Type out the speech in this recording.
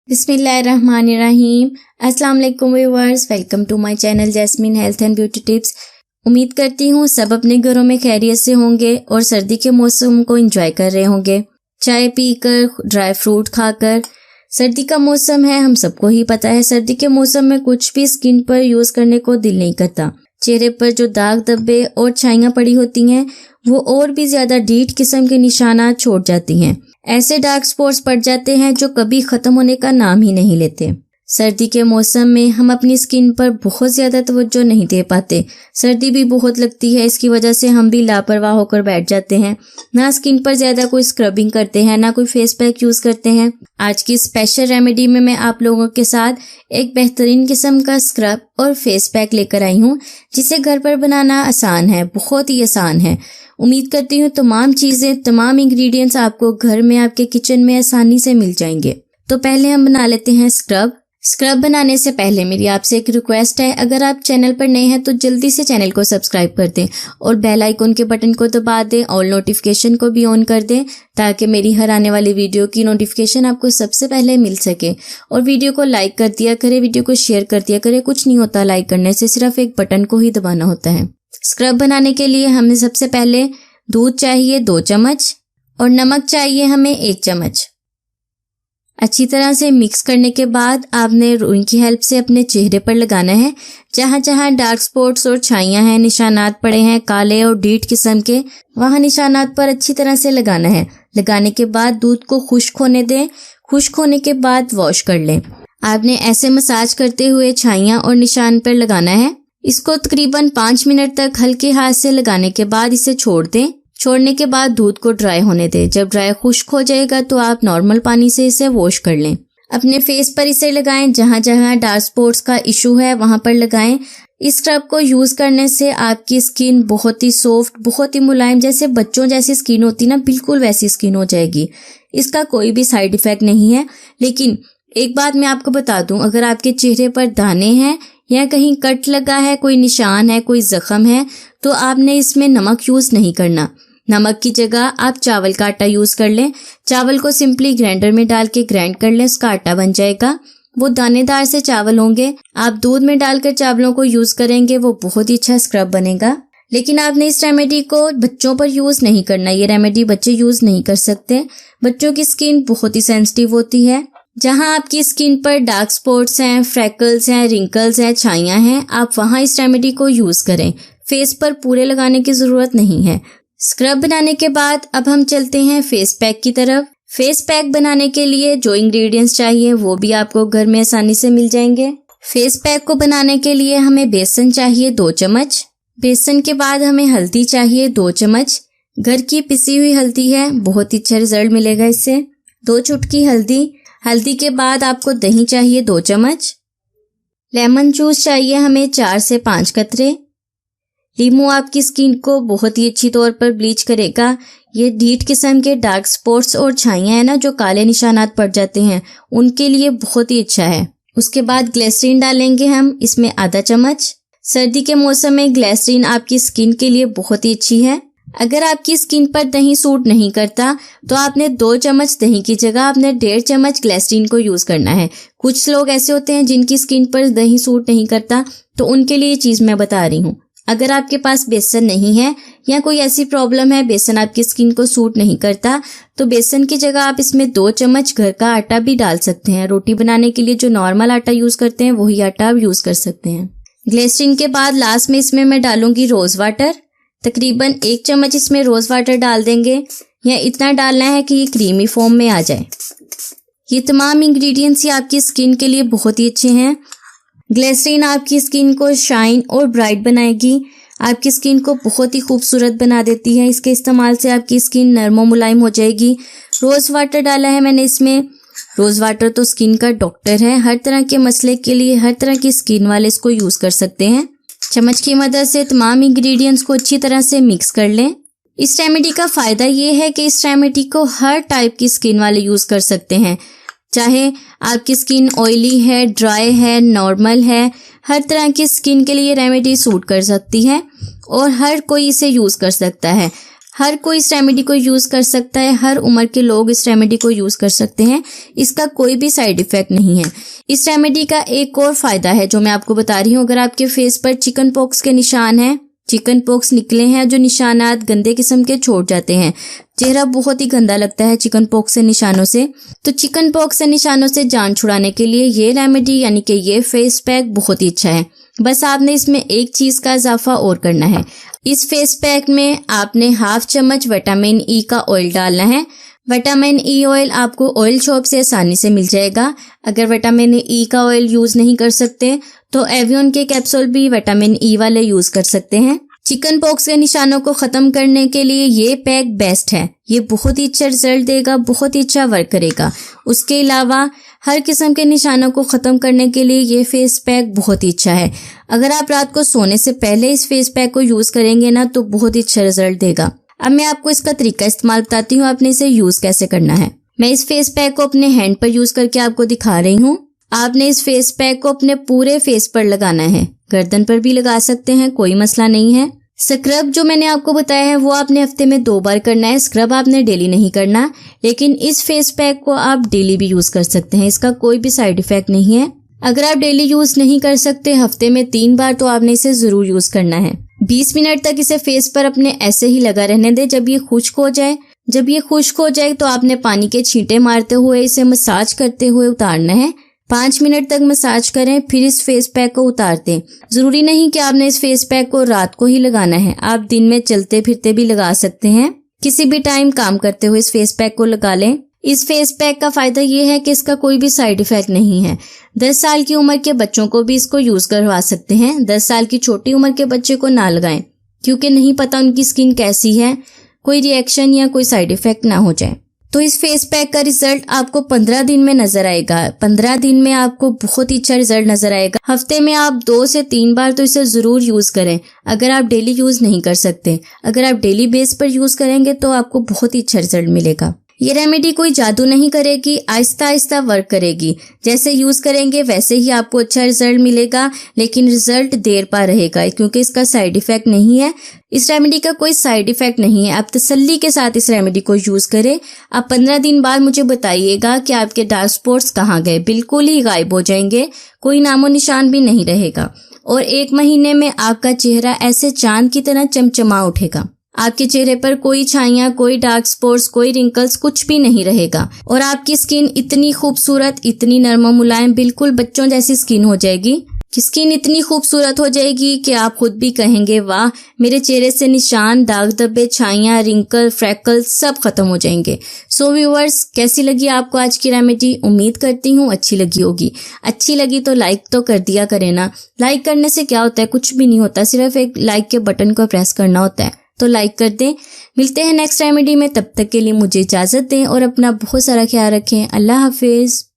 बिस्मिल्लाहिर्रहमानिर्रहीम। अस्सलाम वालेकुम viewers, welcome to my channel Jasmine health and beauty tips. उम्मीद करती हूँ सब अपने घरों में खैरियत से होंगे और सर्दी के मौसम को एंजॉय कर रहे होंगे, चाय पीकर, ड्राई फ्रूट खाकर। सर्दी का मौसम है, हम सबको ही पता है। सर्दी के मौसम में कुछ भी स्किन पर यूज करने को दिल नहीं करता। चेहरे पर जो दाग धब्बे और छाइयाँ पड़ी होती हैं वो और भी ज्यादा डीठ किस्म के निशानात छोड़ जाती हैं। ऐसे डार्क स्पॉट्स पड़ जाते हैं जो कभी खत्म होने का नाम ही नहीं लेते। सर्दी के मौसम में हम अपनी स्किन पर बहुत ज्यादा तवज्जो नहीं दे पाते। सर्दी भी बहुत लगती है, इसकी वजह से हम भी लापरवाह होकर बैठ जाते हैं। ना स्किन पर ज्यादा कोई स्क्रबिंग करते हैं, ना कोई फेस पैक यूज करते हैं। आज की स्पेशल रेमेडी में मैं आप लोगों के साथ एक बेहतरीन किस्म का स्क्रब और फेस पैक लेकर आई हूँ, जिसे घर पर बनाना आसान है, बहुत ही आसान है। उम्मीद करती हूँ तमाम चीजें, तमाम इंग्रेडिएंट्स आपको घर में, आपके किचन में आसानी से मिल जाएंगे। तो पहले हम बना लेते हैं स्क्रब। स्क्रब बनाने से पहले मेरी आपसे एक रिक्वेस्ट है, अगर आप चैनल पर नए हैं तो जल्दी से चैनल को सब्सक्राइब कर दें और बेल आइकन के बटन को दबा दें और नोटिफिकेशन को भी ऑन कर दें, ताकि मेरी हर आने वाली वीडियो की नोटिफिकेशन आपको सबसे पहले मिल सके। और वीडियो को लाइक कर दिया करें, वीडियो को शेयर कर दिया करें। कुछ नहीं होता लाइक करने से, सिर्फ एक बटन को ही दबाना होता है। स्क्रब बनाने के लिए हमें सबसे पहले दूध चाहिए 2 चम्मच और नमक चाहिए हमें 1 चम्मच। अच्छी तरह से मिक्स करने के बाद आपने रुई की हेल्प से अपने चेहरे पर लगाना है। जहां जहां डार्क स्पॉट्स और छाइयां हैं, निशानात पड़े हैं काले और डीठ किस्म के, वहां निशानात पर अच्छी तरह से लगाना है। लगाने के बाद दूध को खुश्क होने दें। खुश्क होने के बाद वॉश कर लें। आपने ऐसे मसाज करते हुए छाइयां और निशान पर लगाना है। इसको तकरीबन 5 मिनट तक हल्के हाथ से लगाने के बाद इसे छोड़ दें। छोड़ने के बाद दूध को ड्राई होने दें। जब ड्राई खुश्क हो जाएगा तो आप नॉर्मल पानी से इसे वॉश कर लें। अपने फेस पर इसे लगाएं, जहां जहां डार्क स्पॉट्स का इशू है वहां पर लगाएं। इस स्क्रब को यूज करने से आपकी स्किन बहुत ही सॉफ्ट, बहुत ही मुलायम, जैसे बच्चों जैसी स्किन होती ना, बिल्कुल वैसी स्किन हो जाएगी। इसका कोई भी साइड इफेक्ट नहीं है। लेकिन एक बात मैं आपको बता दूं, अगर आपके चेहरे पर दाने हैं या कहीं कट लगा है, कोई निशान है, कोई जख्म है, तो आपने इसमें नमक यूज नहीं करना। नमक की जगह आप चावल का आटा यूज कर लें। चावल को सिंपली ग्राइंडर में डाल के ग्राइंड कर लें, उसका आटा बन जाएगा। वो दानेदार से चावल होंगे। आप दूध में डालकर चावलों को यूज करेंगे, वो बहुत ही अच्छा स्क्रब बनेगा। लेकिन आपने इस रेमेडी को बच्चों पर यूज नहीं करना। ये रेमेडी बच्चे यूज नहीं कर सकते। बच्चों की स्किन बहुत ही सेंसिटिव होती है। जहां आपकी स्किन पर डार्क स्पॉट्स हैं, फ्रैकल्स हैं, रिंकल्स हैं, छाइयां हैं, आप वहां इस रेमेडी को यूज करें। फेस पर पूरे लगाने की जरूरत नहीं है। स्क्रब बनाने के बाद अब हम चलते हैं फेस पैक की तरफ। फेस पैक बनाने के लिए जो इंग्रेडिएंट्स चाहिए वो भी आपको घर में आसानी से मिल जाएंगे। फेस पैक को बनाने के लिए हमें बेसन चाहिए 2 चम्मच। बेसन के बाद हमें हल्दी चाहिए 2 चम्मच। घर की पिसी हुई हल्दी है, बहुत ही अच्छा रिजल्ट मिलेगा इससे। 2 चुटकी हल्दी। हल्दी के बाद आपको दही चाहिए 2 चम्मच। लेमन जूस चाहिए हमें 4 से 5 कतरे। लीमू आपकी स्किन को बहुत ही अच्छी तौर पर ब्लीच करेगा। ये डीठ किस्म के डार्क स्पॉट्स और छाइयां हैं ना, जो काले निशानात पड़ जाते हैं, उनके लिए बहुत ही अच्छा है। उसके बाद ग्लिसरीन डालेंगे हम इसमें आधा चम्मच। सर्दी के मौसम में ग्लिसरीन आपकी स्किन के लिए बहुत ही अच्छी है। अगर आपकी स्किन पर दही सूट नहीं करता तो आपने 2 चम्मच दही की जगह आपने 1.5 चम्मच ग्लिसरीन को यूज करना है। कुछ लोग ऐसे होते हैं जिनकी स्किन पर दही सूट नहीं करता, तो उनके लिए ये चीज मैं बता रही हूँ। अगर आपके पास बेसन नहीं है या कोई ऐसी प्रॉब्लम है, बेसन आपकी स्किन को सूट नहीं करता, तो बेसन की जगह आप इसमें 2 चम्मच घर का आटा भी डाल सकते हैं। रोटी बनाने के लिए जो नॉर्मल आटा यूज करते हैं वही आटा आप यूज कर सकते हैं। ग्लिसरीन के बाद लास्ट में इसमें मैं डालूंगी रोज वाटर। तकरीबन 1 चम्मच इसमें रोज वाटर डाल देंगे, या इतना डालना है कि ये क्रीमी फॉर्म में आ जाए। ये तमाम इंग्रेडिएंट्स ही आपकी स्किन के लिए बहुत ही अच्छे हैं। ग्लिसरीन आपकी स्किन को शाइन और ब्राइट बनाएगी, आपकी स्किन को बहुत ही खूबसूरत बना देती है। इसके इस्तेमाल से आपकी स्किन नरम और मुलायम हो जाएगी। रोज वाटर डाला है मैंने इसमें। रोज वाटर तो स्किन का डॉक्टर है, हर तरह के मसले के लिए, हर तरह की स्किन वाले इसको यूज कर सकते हैं। चम्मच की मदद से तमाम इंग्रेडिएंट्स को अच्छी तरह से मिक्स कर लें। इस रेमेडी का फायदा ये है कि इस रेमेडी को हर टाइप की स्किन वाले यूज कर सकते हैं, चाहे आपकी स्किन ऑयली है, ड्राई है, नॉर्मल है, हर तरह की स्किन के लिए रेमेडी सूट कर सकती है और हर कोई इसे यूज कर सकता है। हर कोई इस रेमेडी को यूज कर सकता है, हर उम्र के लोग इस रेमेडी को यूज कर सकते हैं। इसका कोई भी साइड इफेक्ट नहीं है। इस रेमेडी का एक और फायदा है जो मैं आपको बता रही हूँ। अगर आपके फेस पर चिकन पॉक्स के निशान हैं, चिकन पॉक्स निकले हैं, जो निशानात गंदे किस्म के छोड़ जाते हैं, चेहरा बहुत ही गंदा लगता है चिकन पॉक्स से निशानों से, तो चिकन पॉक्स से निशानों से जान छुड़ाने के लिए ये रेमेडी यानी कि ये फेस पैक बहुत ही अच्छा है। बस आपने इसमें एक चीज का इजाफा और करना है। इस फेस पैक में आपने हाफ चम्मच विटामिन ई का ऑयल डालना है। विटामिन ई ऑयल आपको ऑयल शॉप से आसानी से मिल जाएगा। अगर विटामिन ई का ऑयल यूज नहीं कर सकते तो एवियन के कैप्सूल भी विटामिन ई वाले यूज कर सकते हैं। चिकन पॉक्स के निशानों को खत्म करने के लिए ये पैक बेस्ट है। ये बहुत ही अच्छा रिजल्ट देगा, बहुत ही अच्छा वर्क करेगा। उसके अलावा हर किस्म के निशानों को खत्म करने के लिए ये फेस पैक बहुत ही अच्छा है। अगर आप रात को सोने से पहले इस फेस पैक को यूज करेंगे ना तो बहुत ही अच्छा रिजल्ट देगा। अब मैं आपको इसका तरीका इस्तेमाल बताती हूँ, आपने इसे यूज कैसे करना है। मैं इस फेस पैक को अपने हैंड पर यूज करके आपको दिखा रही हूँ। आपने इस फेस पैक को अपने पूरे फेस पर लगाना है, गर्दन पर भी लगा सकते हैं, कोई मसला नहीं है। स्क्रब जो मैंने आपको बताया है वो आपने हफ्ते में 2 बार करना है। स्क्रब आपने डेली नहीं करना, लेकिन इस फेस पैक को आप डेली भी यूज कर सकते हैं। इसका कोई भी साइड इफेक्ट नहीं है। अगर आप डेली यूज नहीं कर सकते, हफ्ते में 3 बार, तो आपने इसे जरूर यूज करना है। 20 मिनट तक इसे फेस पर अपने ऐसे ही लगा रहने दे। जब ये खुश्क हो जाए तो आपने पानी के छींटे मारते हुए इसे मसाज करते हुए उतारना है। 5 मिनट तक मसाज करें, फिर इस फेस पैक को उतार दें। जरूरी नहीं कि आपने इस फेस पैक को रात को ही लगाना है, आप दिन में चलते फिरते भी लगा सकते हैं। किसी भी टाइम काम करते हुए इस फेस पैक को लगा लें। इस फेस पैक का फायदा ये है कि इसका कोई भी साइड इफेक्ट नहीं है। 10 साल की उम्र के बच्चों को भी इसको यूज करवा सकते हैं। 10 साल की छोटी उम्र के बच्चे को ना लगाएं, क्योंकि नहीं पता उनकी स्किन कैसी है, कोई रिएक्शन या कोई साइड इफेक्ट ना हो जाए। तो इस फेस पैक का रिजल्ट आपको 15 दिन में नजर आएगा। 15 दिन में आपको बहुत ही अच्छा रिजल्ट नजर आएगा। हफ्ते में आप 2 से 3 बार तो इसे जरूर यूज करें। अगर आप डेली यूज नहीं कर सकते, अगर आप डेली बेस पर यूज करेंगे तो आपको बहुत ही अच्छा रिजल्ट मिलेगा। ये रेमेडी कोई जादू नहीं करेगी, आहिस्ता आहिस्ता वर्क करेगी। जैसे यूज करेंगे वैसे ही आपको अच्छा रिजल्ट मिलेगा, लेकिन रिजल्ट देर पा रहेगा क्योंकि इसका साइड इफेक्ट नहीं है। इस रेमेडी का कोई साइड इफेक्ट नहीं है। आप तसल्ली के साथ इस रेमेडी को यूज करें। आप 15 दिन बाद मुझे बताइएगा कि आपके डार्क स्पॉट्स कहाँ गए, बिल्कुल ही गायब हो जाएंगे, कोई नामो निशान भी नहीं रहेगा। और 1 महीने में आपका चेहरा ऐसे चांद की तरह चमचमा उठेगा। आपके चेहरे पर कोई छाइयां, कोई डार्क स्पॉट्स, कोई रिंकल्स, कुछ भी नहीं रहेगा। और आपकी स्किन इतनी खूबसूरत, इतनी नरम मुलायम, बिल्कुल बच्चों जैसी स्किन हो जाएगी कि स्किन इतनी खूबसूरत हो जाएगी कि आप खुद भी कहेंगे वाह, मेरे चेहरे से निशान, दाग धब्बे, छाइयां, रिंकल, फ्रैकल सब खत्म हो जाएंगे। सो व्यूअर्स, कैसी लगी आपको आज की रेमेडी? उम्मीद करती हूँ अच्छी लगी होगी। अच्छी लगी तो लाइक तो कर दिया करें ना। लाइक करने से क्या होता है? कुछ भी नहीं होता, सिर्फ एक लाइक के बटन को प्रेस करना होता है, तो लाइक कर दें। मिलते हैं नेक्स्ट रेमेडी में, तब तक के लिए मुझे इजाजत दें और अपना बहुत सारा ख्याल रखें। अल्लाह हाफिज।